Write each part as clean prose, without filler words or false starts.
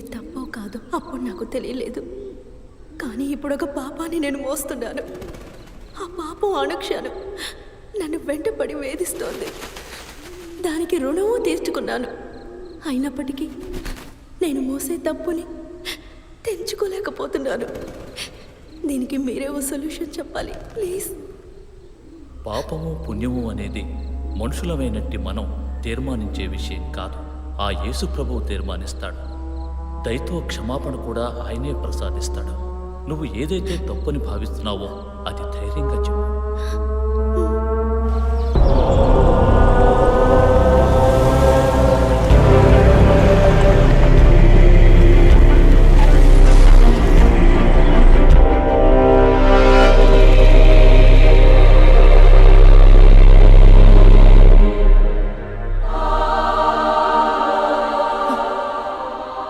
చేసేది తప్పో కాదో అప్పుడు నాకు తెలియలేదు. కానీ ఇప్పుడు ఒక పాపాన్ని నేను మోస్తున్నాను. ఆ పాపం అనుక్షణం నన్ను వెంటపడి వేధిస్తోంది. దానికి రుణము తీర్చుకున్నాను. అయినప్పటికీ నేను మోసే తప్పుని తెంచుకోలేకపోతున్నాను. దీనికి మీరే ఓ సొల్యూషన్ చెప్పాలి ప్లీజ్. పాపము పుణ్యము అనేది మనుషులమైనట్టి మనం తీర్మానించే విషయం కాదు. ఆ యేసు ప్రభువు తీర్మానిస్తాడు. దయతో క్షమాపణ కూడా ఆయనే ప్రసాదిస్తాడు. నువ్వు ఏదైతే తప్పని భావిస్తున్నావో అది ధైర్యంగా చెప్పు.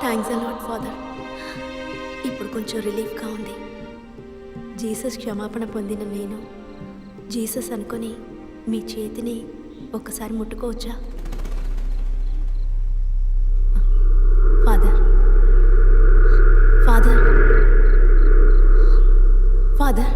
Thanks a lot father. ఇప్పుడు కొంచెం రిలీఫ్గా ఉంది. జీసస్ క్షమాపణ పొందిన నేను జీసస్ అనుకొని మీ చేతిని ఒక్కసారి ముట్టుకోవచ్చా? ఫాదర్ ఫాదర్ ఫాదర్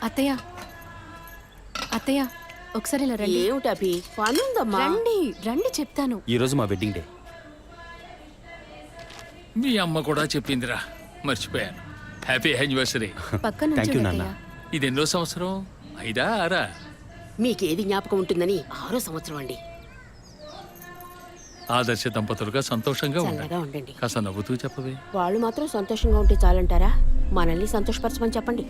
అత్తయ్య అత్తయ్య ఒకసారి ఇలా రండి. ఏమిటి అభి, పనుందమ్మా. రండి రండి చెప్తాను. ఈరోజు మా వెడ్డింగ్ డే. మీ అమ్మ కూడా చెప్పిందిరా, మర్చిపోయాను. Happy anniversary. పక్కన Thank you, నాన్న. ఇది ఎన్నో సంవత్సరం? 5 6? మీకేది జ్ఞాపకం ఉంటుందని 6వ సంవత్సరం అండి. ఆదర్శ దంపతులుగా సంతోషంగా ఉండండి. చల్లగా ఉండండి. కాస్త నవ్వుతూ చెప్పవే. వాళ్ళు మాత్రం సంతోషంగా ఉంటే చాలంటారా? మనల్ని సంతోషపరచమని చెప్పండి.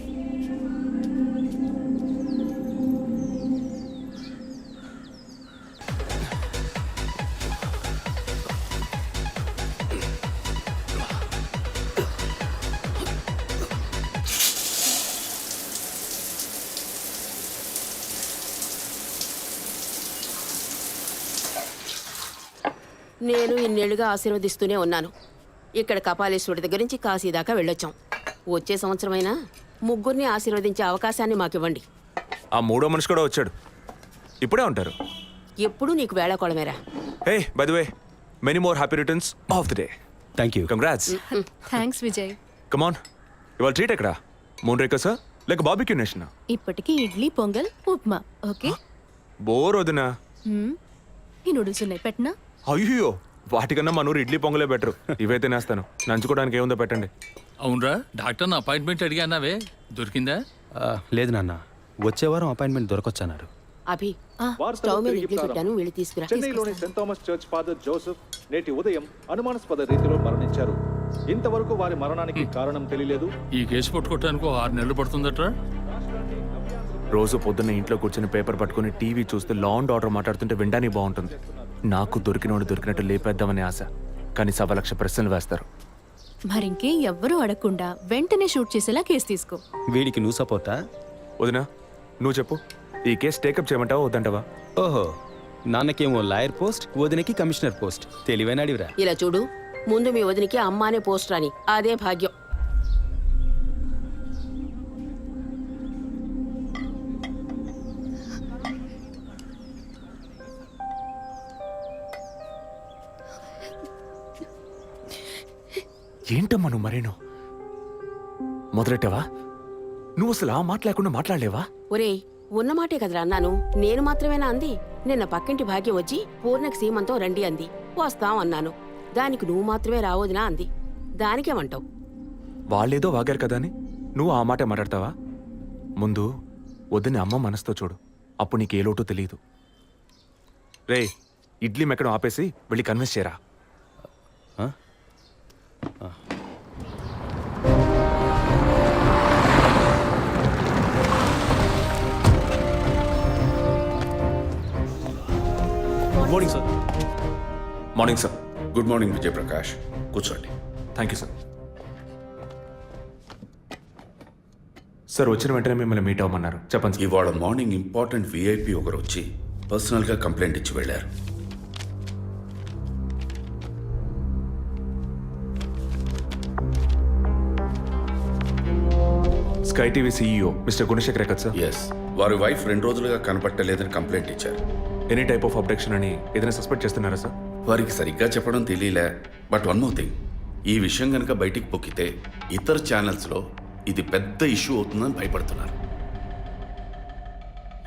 నేను ఇన్నేళ్లుగా ఆశీర్వదిస్తూనే ఉన్నాను. ఇక్కడ కపాలేశ్వరుడి దగ్గర నుంచి కాశీ దాకా వెళ్ళొచ్చాం. వచ్చే సంవత్సరమైనా ముగ్గురిని ఆశీర్వదించే అవకాశాన్ని మాకివ్వండి. ఆ మూడో మనిషి కూడా వచ్చాడు. ఇప్పుడే ఉంటారు. ఎప్పుడు నీకు వేళాకోళమేరా. Hey by the way, many more happy returns of the day. Thank you. Congrats. Thanks Vijay. Come on, ఇవాళ ట్రీట్ ఎక్కడ? మూన్ రేకసా లేక బాబిక్యూ నేషనా? ఇప్పటికి ఇడ్లీ పొంగల్ ఉప్మా. ఓకే. బోర్ వదినా. ఈ నూడిల్స్ ఉన్నాయి, పెట్టనా? అయ్యో, వాటికన్నా మన ఊరు ఇడ్లీ పొంగలే బెటర్. ఇవైతే నేస్తాను. నంచుకోవడానికి ఏముందో పెట్టండి. అవునరా, డాక్టర్ అపాయింట్మెంట్ అడిగానావే, దొరికిందా? లేదు నాన్న, వచ్చే వారం అపాయింట్మెంట్ దొరకొచ్చన్నారు. అభి, స్టవ్ మీద ఇడ్లీ పెట్టాను, వెళ్ళి తీసుకురా. చెన్నైలోని Saint Thomas church father Joseph నేటి ఉదయం అనుమానాస్పద రీతిలో మరణించారు. ఇంతవరకు వారి మరణానికి కారణం తెలియలేదు. ఈ కేసు పట్టుకోవటానికి 6 నెలలు పడుతుందట్రా. రోజు పొద్దున్న ఇంట్లో కూర్చొని పేపర్ పట్టుకుని టీవీ చూస్తూ లా అండ్ ఆర్డర్ మాట్లాడుతుంటే వినడానికి బాగుంటుంది. నాకు దొరికినోడు దొరికినట్టు లేపేద్దామనే ఆశ. కానీ 1,00,000 ప్రశ్నలు వేస్తారు. మరింకే ఎవ్వరూ అడగకుండా వెంటనే షూట్ చేసేలా కేసు తీసుకో. వీడికి నువ్వు సపోర్టా? వదినా, నువ్వు చెప్పు, ఈ కేసు టేకప్ చేయమంటావా వద్దంటావా? ఓహో, నాన్నకేమో లాయర్ పోస్ట్, వదినకి కమిషనర్ పోస్ట్. తెలివైన అడివిరా. ఇలా చూడు, ముందు మీ వదినికి అమ్మానే పోస్ట్ రాని, అదే భాగ్యం. ఏంటమ్మా నువ్వు మరేను మొదలెట్టావా? నువ్వు అసలు ఆ మాట లేకుండా మాట్లాడలేవా? ఒరేయ్, ఉన్నమాటే కదరా అన్నాను. నేను మాత్రమేనా అంది? నిన్న పక్కింటి భాగ్యం వచ్చి పూర్ణకి సీమంతం రండి అంది. వస్తాం అన్నాను. దానికి నువ్వు మాత్రమే రావద్దునా అంది. దానికేమంటావు? వాళ్ళేదో వాగారు కదా అని నువ్వు ఆ మాట మాట్లాడతావా? ముందు వద్దని అమ్మ మనసుతో చూడు, అప్పుడు నీకు ఏ లోటో తెలియదు. రే, ఇడ్లీ మెక్కడం ఆపేసి వెళ్ళి కన్విన్స్ చేయరా. Morning sir. Morning sir. Good morning Vijayprakash, కూర్చోండి. Thank you sir. సార్ వచ్చిన వెంటనే మిమ్మల్ని మీట్ అవ్వమన్నారు. చెప్పండి సార్. ఇవాళ మార్నింగ్ ఇంపార్టెంట్ విఐపి ఒకరు వచ్చి పర్సనల్గా కంప్లైంట్ ఇచ్చి వెళ్ళారు. Sky TV CEO mister Gunasekhar కదా సార్? ఎస్, వారి వైఫ్ 2 రోజులుగా కనపట్టలేదని కంప్లైంట్ ఇచ్చారు. ఎనీ టైప్ ఆఫ్ అబ్డక్షన్ అని ఏదైనా సస్పెక్ట్ చేస్తున్నారా సార్? వారికి సరిగ్గా చెప్పడం తెలియలే. బట్ వన్ మోర్ థింగ్, ఈ విషయం కనుక బయటికి పొక్కితే ఇతర ఛానల్స్లో ఇది పెద్ద ఇష్యూ అవుతుందని భయపడుతున్నారు.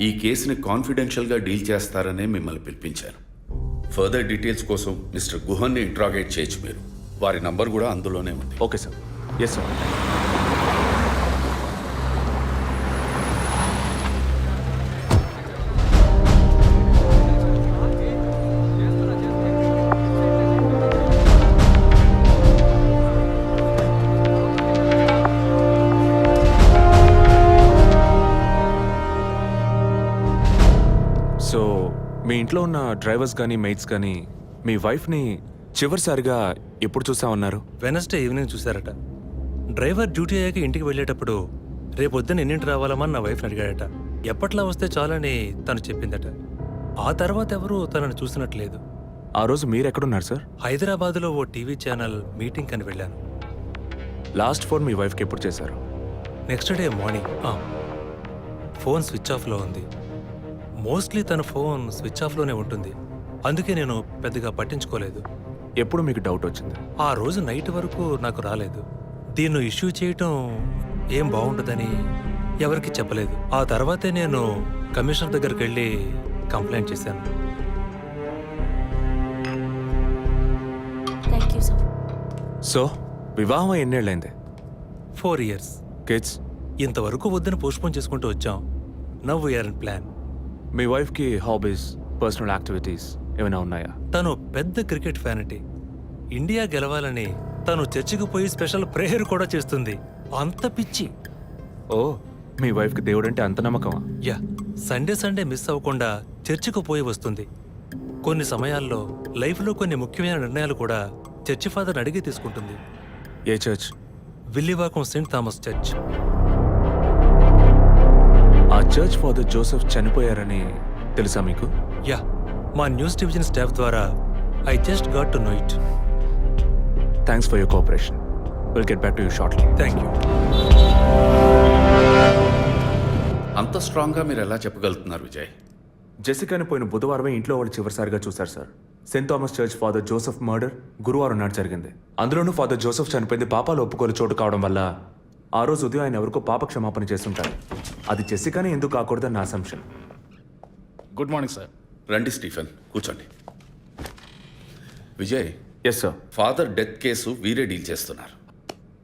ఈ కేసుని కాన్ఫిడెన్షియల్గా డీల్ చేస్తారనే మిమ్మల్ని పిలిపించాను. ఫర్దర్ డీటెయిల్స్ కోసం మిస్టర్ గుహన్ని ఇంట్రాగేట్ చేయొచ్చు మీరు. వారి నంబర్ కూడా అందులోనే ఉంది. Okay sir. Yes sir. So మీ ఇంట్లో ఉన్న డ్రైవర్స్ కానీ మెయిట్స్ కానీ మీ వైఫ్ని చివరిసారిగా ఎప్పుడు చూసా ఉన్నారు? వెనస్డే ఈవినింగ్ చూశారట. డ్రైవర్ డ్యూటీ అయ్యాక ఇంటికి వెళ్ళేటప్పుడు రేపొద్దున ఎన్నింటి రావాలమని నా వైఫ్ని అడిగాడట. ఎప్పట్లా వస్తే చాలని తను చెప్పిందట. ఆ తర్వాత ఎవరూ తనను చూసినట్లేదు. ఆ రోజు మీరు ఎక్కడున్నారు సార్? హైదరాబాద్లో ఓ టీవీ ఛానల్ మీటింగ్ అని వెళ్ళాను. లాస్ట్ ఫోన్ మీ వైఫ్కి ఎప్పుడు చేశారు? Next day morning. Phone switch ఆఫ్లో ఉంది. మోస్ట్లీ తన ఫోన్ స్విచ్ ఆఫ్లోనే ఉంటుంది. అందుకే నేను పెద్దగా పట్టించుకోలేదు. ఎప్పుడు మీకు డౌట్ వచ్చింది? ఆ రోజు నైట్ వరకు నాకు రాలేదు. దీన్ని ఇష్యూ చేయటం ఏం బాగుంటుందని ఎవరికి చెప్పలేదు. ఆ తర్వాతే నేను కమిషనర్ దగ్గరికి వెళ్ళి కంప్లైంట్ చేశాను. Thank you sir. సో వివాహం ఎన్నేళ్ళైంది? 4 years. కిడ్స్? ఇంతవరకు వద్దని పోస్ట్పోన్ చేసుకుంటూ వచ్చాం. Now we're in plan. మీ వైఫ్కి హాబీస్, పర్సనల్ యాక్టివిటీస్ ఏమైనా ఉన్నాయా? తను పెద్ద క్రికెట్ ఫ్యానిటీ. ఇండియా గెలవాలని తను చర్చికి పోయి స్పెషల్ ప్రేయర్ కూడా చేస్తుంది. అంత పిచ్చి. ఓ, మీ వైఫ్కి దేవుడు అంటే అంత నమ్మకమా? యా, సండే మిస్ అవ్వకుండా చర్చికి పోయి వస్తుంది. కొన్ని సమయాల్లో లైఫ్లో కొన్ని ముఖ్యమైన నిర్ణయాలు కూడా చర్చి ఫాదర్ని అడిగి తీసుకుంటుంది. ఏ church? Villivakkam Saint Thomas church. ఆ చర్చ్ ఫాదర్ జోసెఫ్ చనిపోయారని తెలుసా మీకు? యా, మా న్యూస్ డివిజన్ స్టాఫ్ ద్వారా I just got to know it. Thanks for your cooperation. Will get back to you shortly. Thank you. అంత స్ట్రాంగ్గా మీరు ఎలా చెప్పగలుగుతున్నారు విజయ్? జెసికాని పోయిన బుధవారమే ఇంట్లో వాళ్ళు చివరిసారిగా చూశారు sir. Saint Thomas church father Joseph murder గురువారం నాడు జరిగింది. అందులోనూ ఫాదర్ జోసెఫ్ చనిపోయింది పాపాలు ఒప్పుకోలు చోటు కావడం వల్ల ఆ రోజు ఉదయం ఆయన ఎవరికో పాప క్షమాపణ చేస్తుంటారు. అది జెసికానే ఎందుకు కాకూడదని నా అసంప్షన్. Good morning sir. రండి స్టీఫెన్, కూర్చోండి. Vijay, yes sir. Father death case వీరే డీల్ చేస్తున్నారు.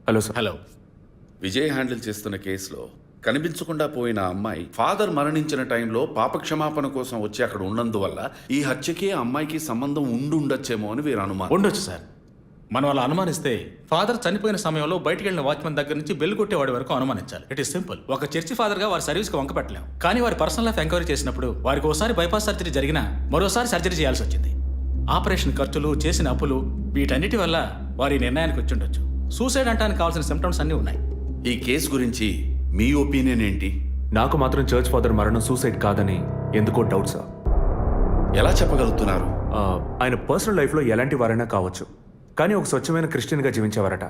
Hello sir. Hello. Vijay handle చేస్తున్న కేసులో కనిపించకుండా పోయిన అమ్మాయి ఫాదర్ మరణించిన టైంలో పాప క్షమాపణ కోసం వచ్చి అక్కడ ఉన్నందువల్ల ఈ హత్యకి ఆ అమ్మాయికి సంబంధం ఉండొచ్చేమో అని వీరు అనుమానం. ఉండొచ్చు సార్. మనం అలా అనుమానిస్తే ఫాదర్ చనిపోయిన సమయంలో బయటికి వెళ్ళిన వాచ్మెన్ దగ్గర నుంచి బెల్ కొట్టేవాడి వరకు అనుమానించాలి. It is simple. ఒక చర్చి ఫాదర్గా వారి సర్వీస్కి వంక పెట్టలేం. కానీ వారి పర్సనల్ లైఫ్ ఎంక్వైరీ చేసినప్పుడు వారికి ఒకసారి బైపాస్ సర్జరీ జరిగినా మరోసారి సర్జరీ చేయాల్సి వచ్చింది. ఆపరేషన్ ఖర్చులు, చేసిన అప్పులు, వీటన్నిటి వల్ల వారి నిర్ణయానికి వచ్చి ఉండొచ్చు. సూసైడ్ అంటానికి కావాల్సిన సిమ్టమ్స్ అన్నీ ఉన్నాయి. ఈ కేసు గురించి మీ ఒపీనియన్ ఏంటి? నాకు మాత్రం చర్చ్ ఫాదర్ మరణం సూసైడ్ కాదని ఎందుకో డౌట్ సార్. ఎలా చెప్పగలుగుతున్నారు? ఆయన పర్సనల్ లైఫ్లో ఎలాంటి వారైనా కావచ్చు, కానీ ఒక స్వచ్ఛమైన క్రిస్టియన్గా జీవించేవారట.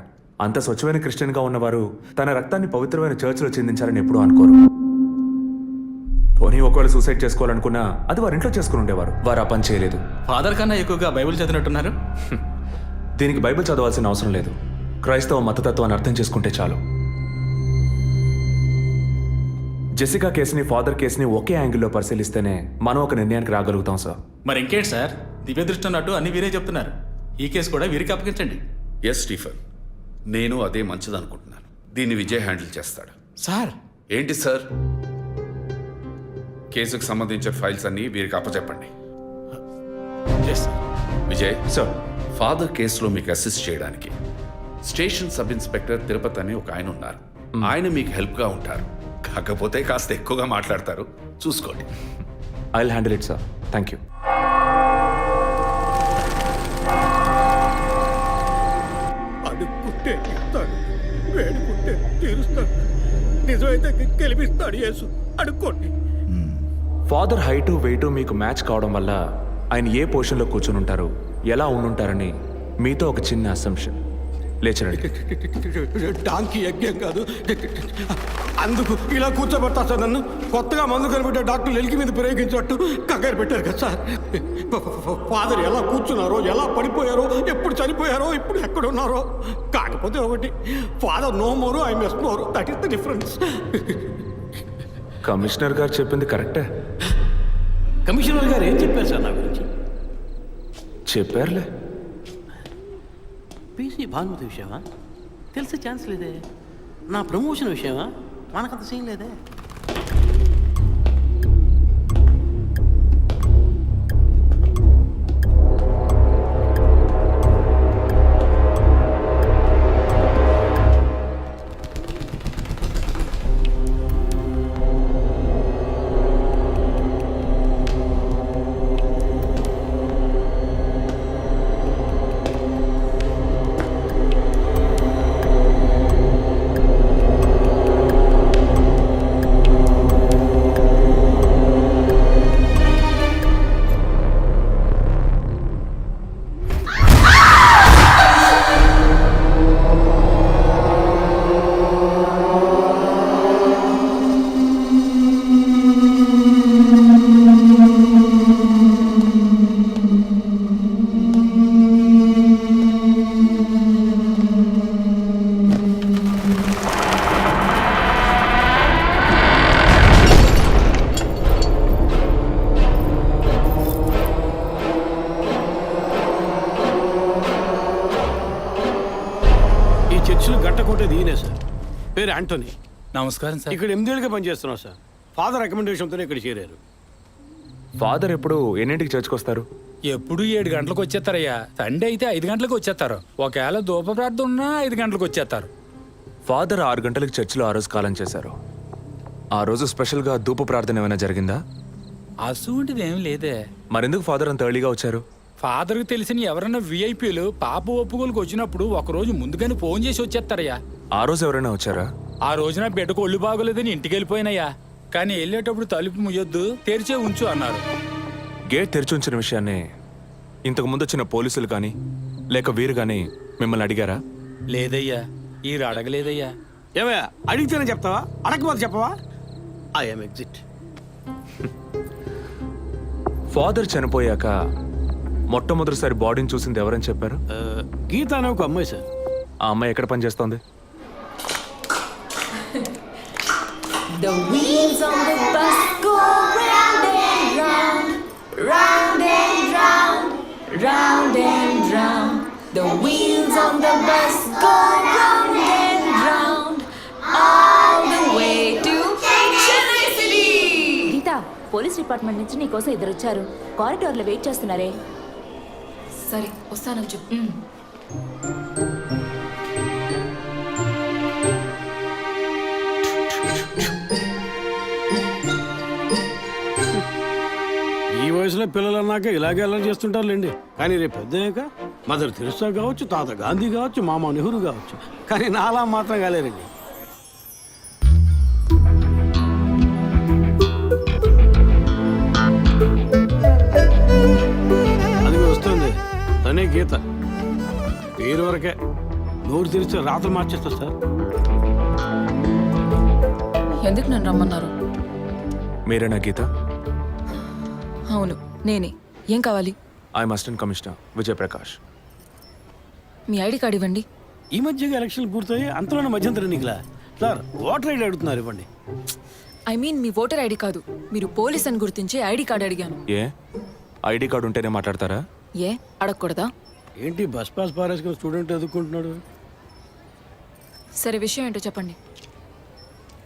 అంత స్వచ్ఛమైన క్రిస్టియన్గా ఉన్నవారు తన రక్తాన్ని పవిత్రమైన చర్చ్లో చెందించారని ఎప్పుడూ అనుకోరు. పోనీ ఒకవేళ సూసైడ్ చేసుకోవాలనుకున్నా అది వారి ఇంట్లో చేసుకుని ఉండేవారు. వారు ఆ పని చేయలేదు. ఫాదర్ కన్నా ఎక్కువగా బైబిల్ చదివినట్టున్నారు. దీనికి బైబిల్ చదవాల్సిన అవసరం లేదు. క్రైస్తవ మతతత్వాన్ని అర్థం చేసుకుంటే చాలు. జెసికా కేసుని ఫాదర్ కేసుని ఒకే యాంగిల్లో పరిశీలిస్తేనే మనం ఒక నిర్ణయానికి రాగలుగుతాం సార్. మరి ఇంకేంటి సార్, దివ్య దృష్టి అన్నట్టు అన్ని వీరే చెప్తున్నారు. ఈ కేసు కూడా వీరికి అప్పగించండి. ఎస్ స్టీఫెన్, నేను అదే మంచిదనుకుంటున్నాను. దీన్ని విజయ్ హ్యాండిల్ చేస్తాడు. సార్ ఏంటి సార్? కేసుకు సంబంధించిన ఫైల్స్ అన్ని వీరికి అప్పచెప్పండి. విజయ్ సార్. ఫాదర్ కేసులో మీకు అసిస్ట్ చేయడానికి స్టేషన్ సబ్ ఇన్స్పెక్టర్ తిరుపతి అని ఒక ఆయన ఉన్నారు. ఆయన మీకు హెల్ప్గా ఉంటారు. కాకపోతే కాస్త ఎక్కువగా మాట్లాడతారు, చూసుకోండి. I will handle it sir. Thank you. అడుక్కుంటే ఇస్తాడు, వేడుకుంటే తీరుస్తాడు, నిజమైతే గెలిపిస్తాడు యేసు. అడుక్కోండి. ఫాదర్ హైటు వెయిటు మీకు మ్యాచ్ కావడం వల్ల ఆయన ఏ పొజిషన్లో కూర్చుని ఉంటారు, ఎలా ఉండుంటారని మీతో ఒక చిన్న అసంప్షన్. లేచరండి. డాంకీ యజ్ఞం కాదు, అందుకు ఇలా కూర్చోబెడతా సార్. నన్ను కొత్తగా మందు కనిపెట్టే డాక్టర్లు ఎలికి మీద ప్రయోగించినట్టు కంగారు పెట్టారు కదా సార్. ఫాదర్ ఎలా కూర్చున్నారో, ఎలా పడిపోయారో, ఎప్పుడు చనిపోయారో, ఇప్పుడు ఎక్కడున్నారో. కాకపోతే ఒకటి, father no more, I miss more. That is the difference. Commissioner గారు చెప్పింది కరెక్టే. కమిషనర్ గారు ఏం చెప్పారు సార్ నా గురించి? చెప్పారులే. పీసీ భానుమతి విషయమా? తెలిసే ఛాన్స్ లేదే. నా ప్రమోషన్ విషయమా? మనకంత సీన్ లేదే. చర్చిలు గట్టకొట్టేది ఈయనే సార్. పేరు యాంటోనీ. నమస్కారం సార్. ఇక్కడ 8 ఏళ్ళుగా పనిచేస్తున్నాం సార్. ఫాదర్ రికమెండేషన్తోనే ఇక్కడ చేరారు. ఫాదర్ ఎప్పుడు ఎన్నింటికి చర్చ్కి వస్తారు? ఎప్పుడు 7 గంటలకు వచ్చేస్తారయ్యా. సండే అయితే 5 గంటలకు వచ్చేస్తారు. ఒకవేళ ధూప ప్రార్థన ఉన్నా 5 గంటలకు వచ్చేస్తారు. ఫాదర్ 6 గంటలకు చర్చిలో ఆ రోజు కాలం చేశారు. ఆ రోజు స్పెషల్గా ధూప ప్రార్థన ఏమైనా జరిగిందా? అసువంటిది ఏం లేదే. మరెందుకు ఫాదర్ అంత ఎర్లీగా వచ్చారు? ఫాదర్కి తెలిసిన ఎవరైనా విఐపీలు పాప ఒప్పుకోలకు వచ్చినప్పుడు ఒకరోజు ముందుగానే ఫోన్ చేసి వచ్చేస్తారయ్యా. ఆ రోజు ఎవరైనా వచ్చారా? ఆ రోజున బిడ్డకు ఒళ్ళు బాగోలేదని ఇంటికి వెళ్ళిపోయినయ్యా. కానీ వెళ్ళేటప్పుడు తలుపు ముయ్యొద్దు, తెరిచే ఉంచు అన్నారు. గేట్ తెరిచి ఉంచిన విషయాన్ని ఇంతకు ముందు వచ్చిన పోలీసులు కానీ లేక వీరు కానీ మిమ్మల్ని అడిగారా? లేదయ్యా, ఈ అడగలేదయ్యా. ఏమయ్యా, అడిగితేనే చెప్తావా, అడగకపోతే చెప్పవా? I'm exit. ఫాదర్ చనిపోయాక మొట్టమొదటిసారి బాడీని చూసింది ఎవరని చెప్పారు? గీత అనే ఒక అమ్మాయి సార్. ఆ అమ్మాయి ఎక్కడ పనిచేస్తోంది? The wheels on the bus go round and round, round and round, round and round. The wheels on the bus go round and round, all the way to Chennai City. Geetha, police department నుంచి నీకోసం ఇద్దరు వచ్చారు. కారిడార్లో wait చేస్తున్నారే. సరే వస్తానని చెప్పు. ఈ వయసులో పిల్లలు అన్నాక ఇలాగే అలా చేస్తుంటారులేండి. కానీ రేపు పెద్దయ్యాక మదర్ తెరిసా కావచ్చు, తాత గాంధీ కావచ్చు, మామ నెహ్రూ కావచ్చు. కానీ నాలా మాత్రం కాలేరండి. అది వస్తుంది, తనే గీత. పేరు వరకే, నోరు తెరిస్తే రాత్రి మార్చేస్తా సార్. ఎందుకు నన్ను రమ్మన్నారు? మీరేనా గీత? అవును నేనే. ఏం కావాలి? I'm assistant commissioner Vijay Prakash. Me ID card ఇవ్వండి. ఈ మధ్యగా ఎలక్షన్లు పూర్తయి అంతలోనే మధ్యంతరం ఎన్నికలా సార్. ఓటర్ ఐడి అడుగుతున్నారు, ఇవ్వండి. I mean me voter ID కాదు, మీరు పోలీస్ అని గుర్తించే ఐడి కార్డు అడిగాను. ఏ ఐడి కార్డు ఉంటేనే మాట్లాడతారా? ఏ అడగకూడదా? ఏంటి బస్ పాస్ పారేసుకుని స్టూడెంట్ ఎదుర్కొంటున్నాడు? సరే విషయం ఏంటో చెప్పండి.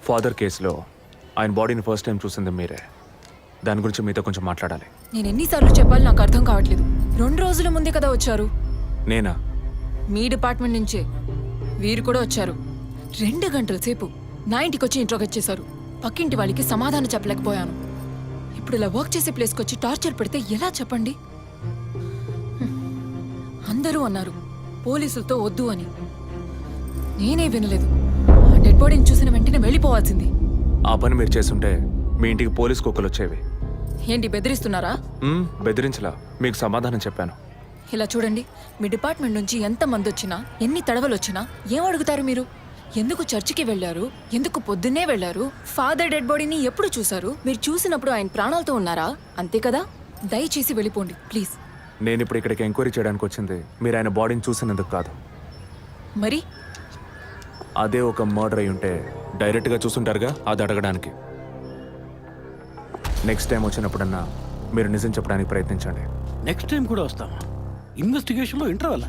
ఫాదర్ కేసులో ఆయన బాడీని ఫస్ట్ టైం చూసింది మీరే. దాని గురించి మీతో కొంచెం మాట్లాడాలి. నేను ఎన్నిసార్లు చెప్పాలి నాకు అర్థం కావట్లేదు. 2 రోజుల ముందే కదా వచ్చారు. నేనా? మీ డిపార్ట్మెంట్ నుంచే వీరు కూడా వచ్చారు. 2 గంటల సేపు నా ఇంటికి వచ్చి ఇంట్రోగేట్ చేశారు. పక్కింటి వాళ్ళకి సమాధానం చెప్పలేకపోయాను. ఇప్పుడు ఇలా వర్క్ చేసే ప్లేస్కి వచ్చి టార్చర్ పెడితే ఎలా చెప్పండి? అందరూ అన్నారు పోలీసులతో వద్దు అని. నేనే వినలేదు. డెడ్ బాడీని చూసిన వెంటనే వెళ్ళిపోవాల్సింది. ఆ పని మీరు చేస్తుంటే మీ ఇంటికి పోలీస్ కుక్కలు వచ్చేవి. ఏంటి బెదిరిస్తున్నారా? బెదిరించలా, మీకు సమాధానం చెప్పాను. ఇలా చూడండి, మీ డిపార్ట్మెంట్ నుంచి ఎంతమంది వచ్చినా, ఎన్ని తడవలు వచ్చినా ఏం అడుగుతారు మీరు? ఎందుకు చర్చికి వెళ్ళారు? ఎందుకు పొద్దున్నే వెళ్ళారు? ఫాదర్ డెడ్ బాడీని ఎప్పుడు చూశారు? మీరు చూసినప్పుడు ఆయన ప్రాణాలతో ఉన్నారా? అంతే కదా. దయచేసి వెళ్ళిపోండి ప్లీజ్. నేను ఇప్పుడు ఇక్కడికి ఎంక్వైరీ చేయడానికి వచ్చింది మీరు ఆయన బాడీని చూసినందుకు కాదు. మరి అదే ఒక మర్డర్ అయి ఉంటే డైరెక్ట్గా చూసుంటారుగా, అది అడగడానికి. నెక్స్ట్ టైం వచ్చినప్పుడన్నా మీరు నిజం చెప్పడానికి ప్రయత్నించండి. నెక్స్ట్ టైం కూడా వస్తాం. ఇన్వెస్టిగేషన్లో ఇంటర్వల్